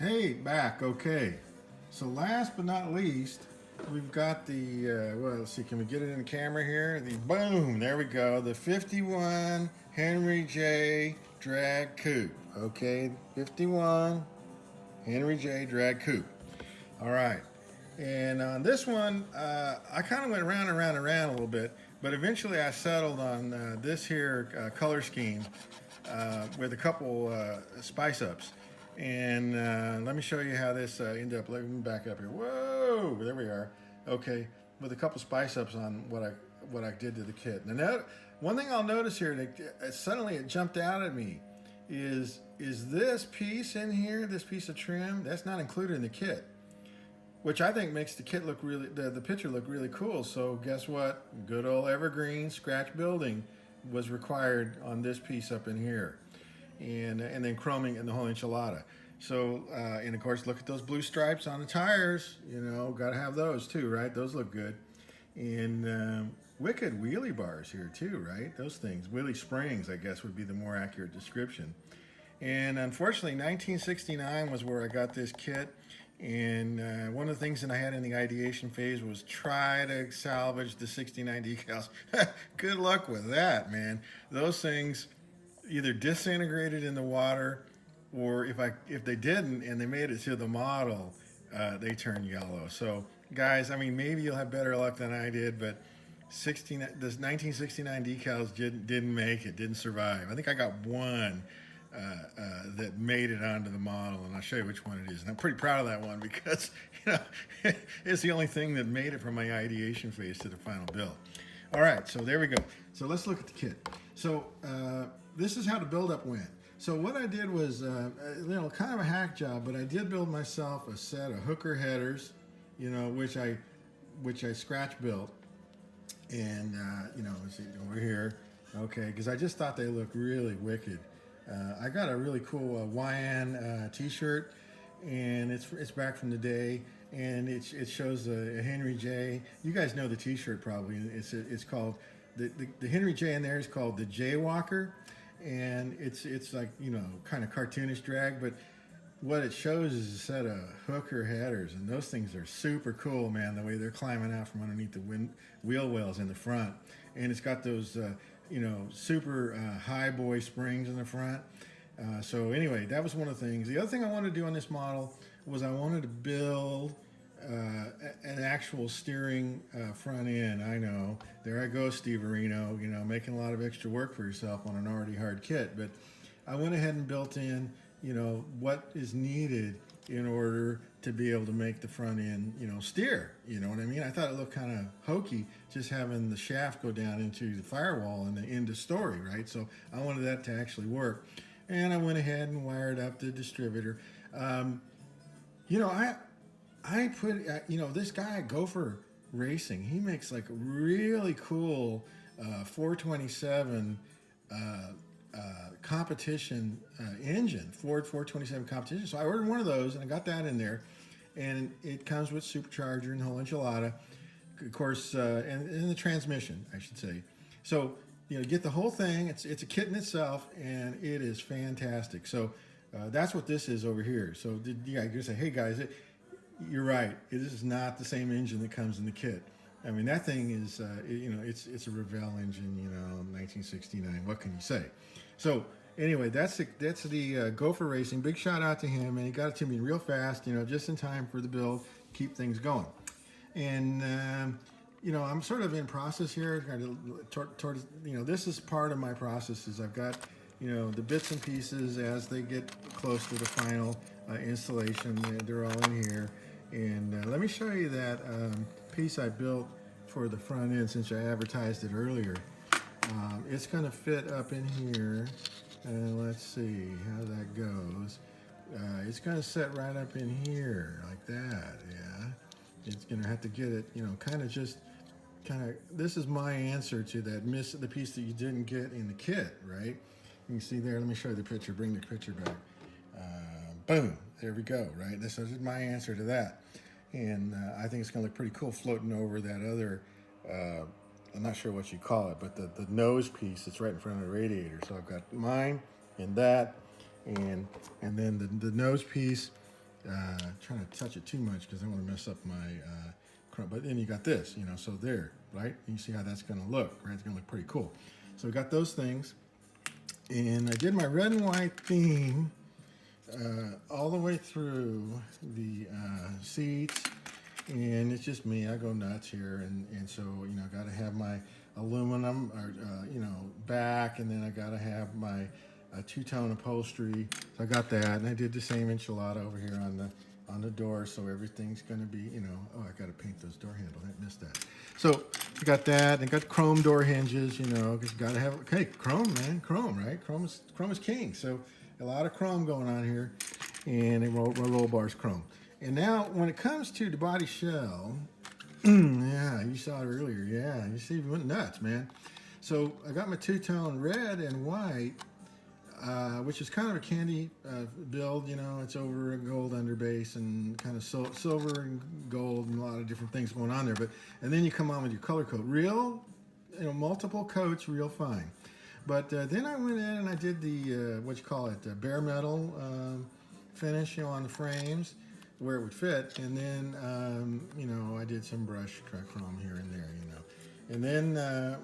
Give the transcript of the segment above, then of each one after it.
Hey, back. Okay. So last but not least, we've got the, well, let's see, can we get it in the camera here? The boom, there we go. The 51 Henry J drag coupe. Okay, 51 Henry J drag coupe. All right. And on this one, I kind of went around and around and around a little bit, but eventually I settled on this here color scheme with a couple spice ups. And let me show you how this ended up. Let me back up here. Whoa, there we are. Okay, with a couple spice ups on what I did to the kit. And that one thing I'll notice here, that suddenly it jumped out at me, is this piece in here, this piece of trim, that's not included in the kit, which I think makes the kit look really, the picture look really cool. So guess what? Good old evergreen scratch building was required on this piece up in here. And then chroming in the whole enchilada. So, and of course, look at those blue stripes on the tires. You know, got to have those too, right? Those look good. And wicked wheelie bars here too, right? Those things, wheelie springs, I guess would be the more accurate description. And unfortunately, 1969 was where I got this kit. And one of the things that I had in the ideation phase was try to salvage the 69 decals. Good luck with that, man. Those things either disintegrated in the water, or if they didn't and they made it to the model, they turned yellow. So guys, I mean, maybe you'll have better luck than I did, but this 1969 decals didn't make it, didn't survive. I think I got one that made it onto the model, and I'll show you which one it is. And I'm pretty proud of that one because, you know, it's the only thing that made it from my ideation phase to the final build. All right, so there we go. So let's look at the kit. So this is how the buildup went. So what I did was, you know, kind of a hack job, but I did build myself a set of hooker headers, you know, which I scratch built, and you know, let's see over here, okay, because I just thought they looked really wicked. I got a really cool YN T-shirt, and it's back from the day, and it shows a Henry J. You guys know the T-shirt probably. It's called the Henry J in there is called the Jaywalker, and it's like, you know, kind of cartoonish drag, but what it shows is a set of hooker headers, and those things are super cool, man, the way they're climbing out from underneath the wheel wells in the front. And it's got those you know, super high boy springs in the front. So anyway, that was one of the things. The other thing I wanted to do on this model was I wanted to build an actual steering front end. I know, there I go, Steve Areno, you know, making a lot of extra work for yourself on an already hard kit. But I went ahead and built in, you know, what is needed in order to be able to make the front end, you know, steer. You know what I mean? I thought it looked kind of hokey just having the shaft go down into the firewall and the end of story, right? So I wanted that to actually work. And I went ahead and wired up the distributor. You know, I put, you know, this guy Gopher Racing, he makes like a really cool 427 competition engine, Ford 427 competition. So I ordered one of those, and I got that in there, and it comes with supercharger and whole enchilada, of course, and the transmission, I should say. So, you know, get the whole thing. It's a kit in itself, and it is fantastic. So that's what this is over here. So I just say, hey guys, you're right. This is not the same engine that comes in the kit. I mean, that thing is, you know, it's a Revell engine, you know, 1969. What can you say? So anyway, that's the Gopher Racing. Big shout out to him, and he got it to me real fast, you know, just in time for the build, keep things going. And you know, I'm sort of in process here. Towards, you know, this is part of my process. Is I've got, you know, the bits and pieces as they get close to the final installation. They're all in here. And let me show you that piece I built for the front end, since I advertised it earlier. It's going to fit up in here. Let's see how that goes. It's going to set right up in here like that. Yeah, it's going to have to get it, you know, kind of. This is my answer to that the piece that you didn't get in the kit, right? You can see there. Let me show you the picture. Bring the picture back. Boom. There we go. Right. This is my answer to that, and I think it's going to look pretty cool floating over that other. I'm not sure what you call it, but the nose piece that's right in front of the radiator. So I've got mine and that, and then the nose piece Trying to touch it too much because I want to mess up my chrome. But then you got this, you know, so there, right? You see how that's going to look, right? It's going to look pretty cool. So we got those things. And I did my red and white theme all the way through the seats. And it's just me. I go nuts here. And so, you know, I got to have my aluminum, or, you know, back. And then I got to have my two-tone upholstery. So I got that. And I did the same enchilada over here on the door. So everything's going to be, you know, oh, I got to paint those door handles. I missed that. So I got that. And got chrome door hinges, you know, because you got to have, okay, chrome, man. Chrome, right? Chrome is king. So a lot of chrome going on here. And roll bars chrome. And now, when it comes to the body shell, yeah, you saw it earlier. Yeah, you see, we went nuts, man. So I got my two-tone red and white, which is kind of a candy build. You know, it's over a gold underbase and kind of silver and gold and a lot of different things going on there. And then you come on with your color coat, real, you know, multiple coats, real fine. But then I went in and I did the what you call it, bare metal finish, you know, on the frames, where it would fit, and then you know, I did some brush chrome here and there, you know, and then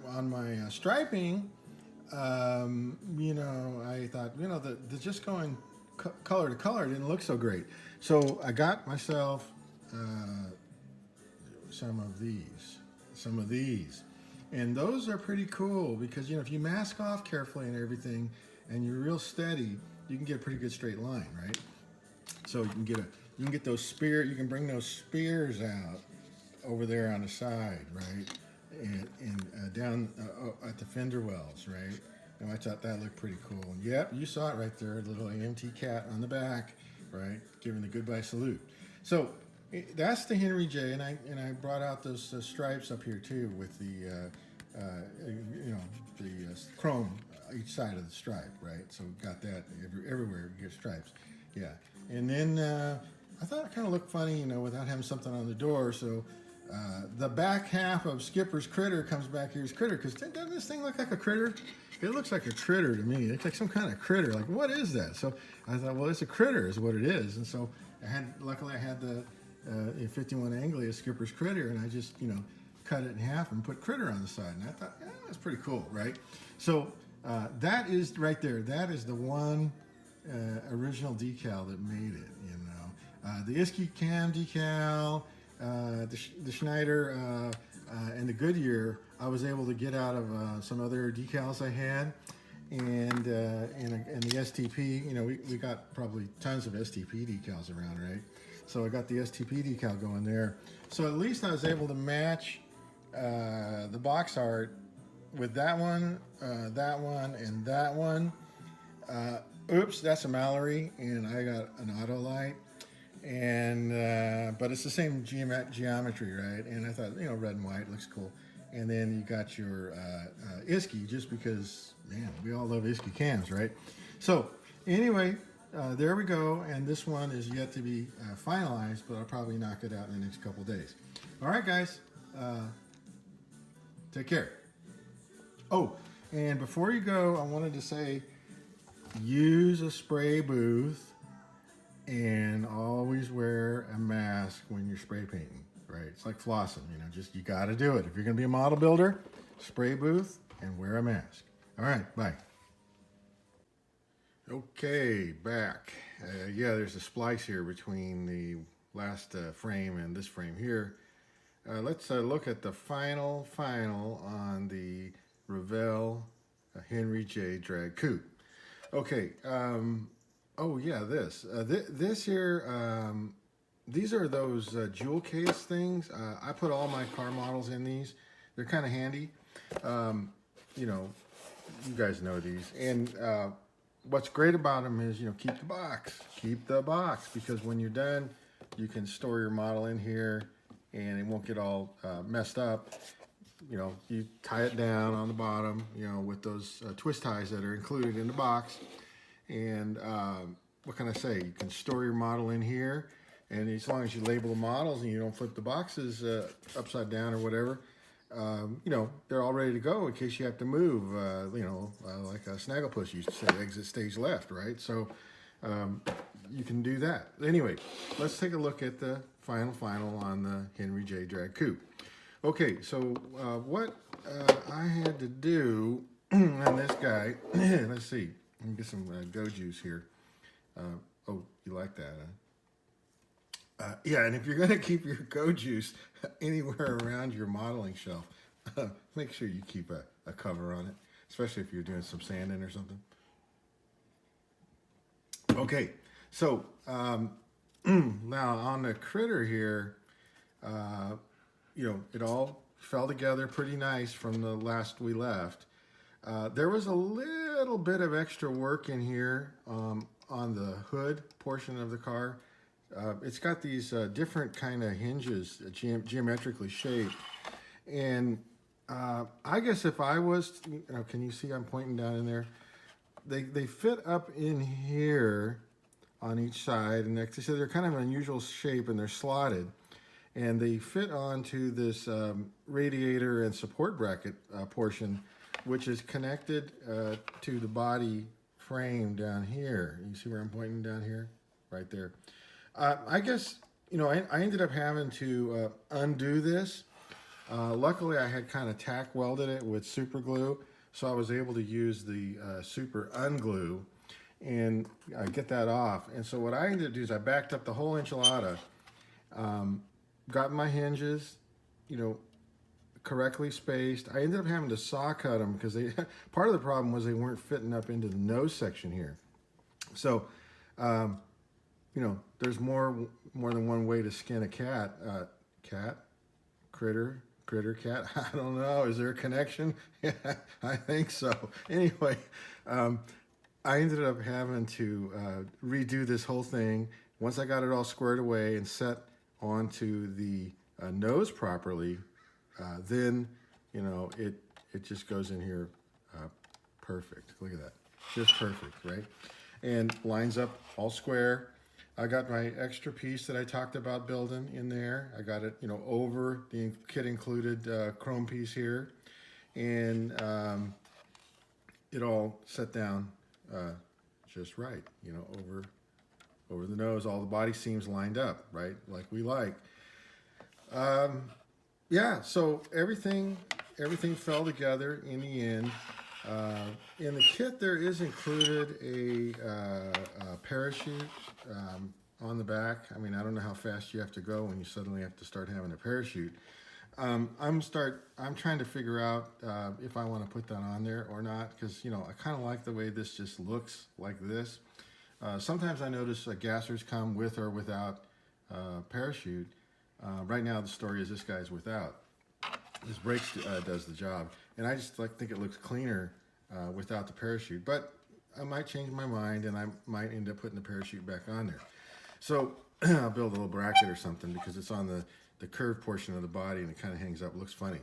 on my striping, you know, I thought, you know, the just going color to color didn't look so great, so I got myself some of these, and those are pretty cool because, you know, if you mask off carefully and everything, and you're real steady, you can get a pretty good straight line, right? So you can get those spears. You can bring those spears out over there on the side, right, and down at the fender wells, right. And I thought that looked pretty cool. And yep, you saw it right there, little AMT cat on the back, right, giving the goodbye salute. So that's the Henry J, and I brought out those stripes up here too with the you know, the chrome each side of the stripe, right. So got that everywhere. You get stripes, yeah. And then I thought it kind of looked funny, you know, without having something on the door. So the back half of Skipper's critter comes back here as critter, because doesn't this thing look like a critter? It looks like a critter to me. It's like some kind of critter. Like, what is that? So I thought, well, it's a critter is what it is. And so luckily I had the 51 Anglia Skipper's critter, and I just, you know, cut it in half and put critter on the side. And I thought, yeah, that's pretty cool, right? So that is right there. That is the one original decal that made it, you know. The Isky Cam decal, the Schneider, and the Goodyear, I was able to get out of some other decals I had, and the STP. You know, we got probably tons of STP decals around, right? So I got the STP decal going there. So at least I was able to match the box art with that one, and that one. Oops, that's a Mallory, and I got an Autolite, and but it's the same geometry, right? And I thought, you know, red and white looks cool. And then you got your Isky, just because, man, we all love Isky cams, right? So anyway, there we go, and this one is yet to be finalized, but I'll probably knock it out in the next couple days. All right, guys, take care. Oh, and before you go, I wanted to say, use a spray booth and always wear a mask when you're spray painting, right? It's like flossing, you know, just, you got to do it. If you're going to be a model builder, spray booth and wear a mask. All right, bye. Okay, back. Yeah, there's a splice here between the last frame and this frame here. Let's look at the final on the Revell Henry J Drag Coupe. Okay, oh yeah, this here, these are those jewel case things. I put all my car models in these. They're kind of handy. You know, you guys know these. And what's great about them is, you know, keep the box, because when you're done, you can store your model in here and it won't get all messed up. You know, you tie it down on the bottom, you know, with those twist ties that are included in the box. And what can I say? You can store your model in here, and as long as you label the models and you don't flip the boxes upside down or whatever, you know, they're all ready to go in case you have to move, you know, like a Snagglepuss used to say, exit stage left, right? So you can do that. Anyway, let's take a look at the final on the Henry J. Drag Coupe. Okay, so what I had to do on this guy, let's see, let me get some go juice here. Oh, you like that, huh? Yeah, and if you're going to keep your go juice anywhere around your modeling shelf, make sure you keep a cover on it, especially if you're doing some sanding or something. Okay, so now on the critter here, it all fell together pretty nice from the last we left. There was a little bit of extra work in here on the hood portion of the car. It's got these different kind of hinges, geometrically shaped. And I guess if I was, can you see I'm pointing down in there? They fit up in here on each side, and like I said, they're kind of an unusual shape, and they're slotted. And they fit onto this radiator and support bracket portion, which is connected to the body frame down here. You see where I'm pointing down here? Right there. I guess, I ended up having to undo this. Luckily, I had kind of tack welded it with super glue, so I was able to use the super unglue and get that off. And so what I ended up doing is I backed up the whole enchilada, got my hinges, correctly spaced. I ended up having to saw cut them because part of the problem was they weren't fitting up into the nose section here. So, there's more than one way to skin a cat. Critter, cat. I don't know. Is there a connection? Yeah, I think so. Anyway, I ended up having to redo this whole thing. Once I got it all squared away and set onto the nose properly, then it just goes in here perfect. Look at that, just perfect, right? And lines up all square. I got my extra piece that I talked about building in there. I got it, over the kit included chrome piece here, and it all set down just right, over the nose. All the body seams lined up, right, like we like. Yeah, so everything fell together in the end. In the kit, there is included a parachute on the back. I mean, I don't know how fast you have to go when you suddenly have to start having a parachute. I'm trying to figure out if I want to put that on there or not, because I kind of like the way this just looks like this. Sometimes I notice gassers come with or without parachute. Right now, the story is this guy's without. This brakes does the job, and I just think it looks cleaner without the parachute. But I might change my mind, and I might end up putting the parachute back on there. So I'll build a little bracket or something because it's on the curved portion of the body, and it kind of hangs up. It looks funny.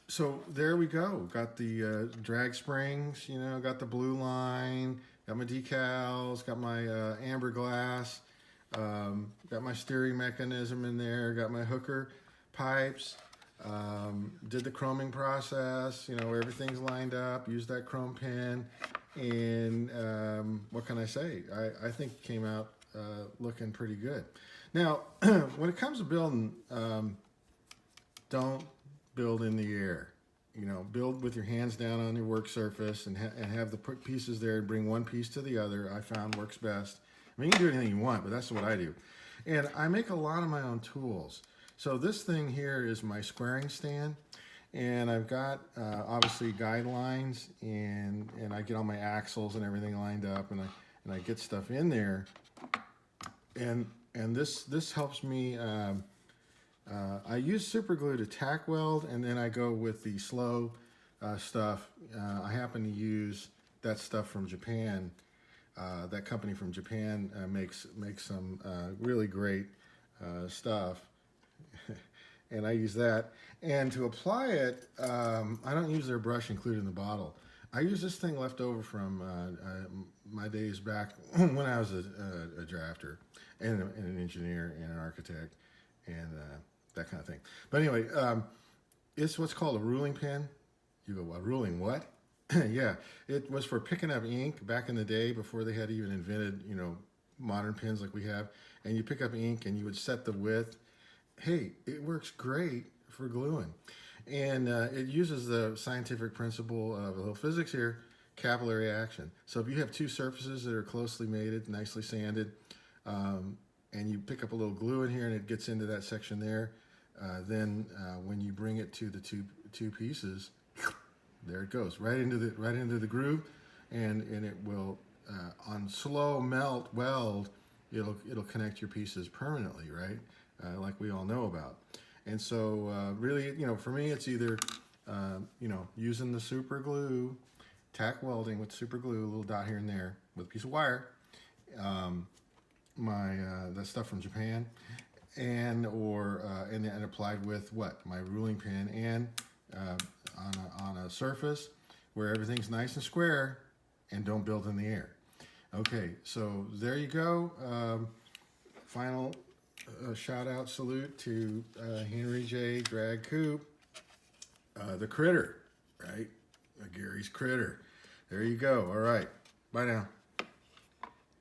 So there we go. Got the drag springs, got the blue line, got my decals, got my amber glass, got my steering mechanism in there, got my hooker pipes, did the chroming process, everything's lined up, used that chrome pin, and what can I say? I think it came out looking pretty good. Now, when it comes to building, don't build in the air. Build with your hands down on your work surface and have the pieces there and bring one piece to the other. I found works best. I mean, you can do anything you want, but that's what I do. And I make a lot of my own tools. So this thing here is my squaring stand, and I've got obviously guidelines, and I get all my axles and everything lined up, and I get stuff in there, and this helps me. I use super glue to tack weld, and then I go with the slow stuff. I happen to use that stuff from Japan. That company from Japan makes some really great stuff. And I use that. And to apply it, I don't use their brush included in the bottle. I use this thing left over from my days back when I was a drafter and an engineer and an architect and that kind of thing. But anyway, it's what's called a ruling pin. You go, a ruling what? Yeah, it was for picking up ink back in the day before they had even invented, you know, modern pens like we have. And you pick up ink and you would set the width. Hey, it works great for gluing. And it uses the scientific principle of a little physics here, capillary action. So if you have two surfaces that are closely mated, nicely sanded, and you pick up a little glue in here and it gets into that section there, then when you bring it to the two pieces, there it goes right into the groove, and it will on slow melt weld, it'll connect your pieces permanently, right? Like we all know about. And so really, you know, for me, it's either you know, using the super glue, tack welding with super glue, a little dot here and there with a piece of wire, that stuff from Japan, and applied with what, my ruling pen, and on a surface where everything's nice and square and don't build in the air. Okay, so there you go. Final shout out salute to Henry J. Drag Coupe, the critter, right? Gary's critter. There you go. All right. Bye now.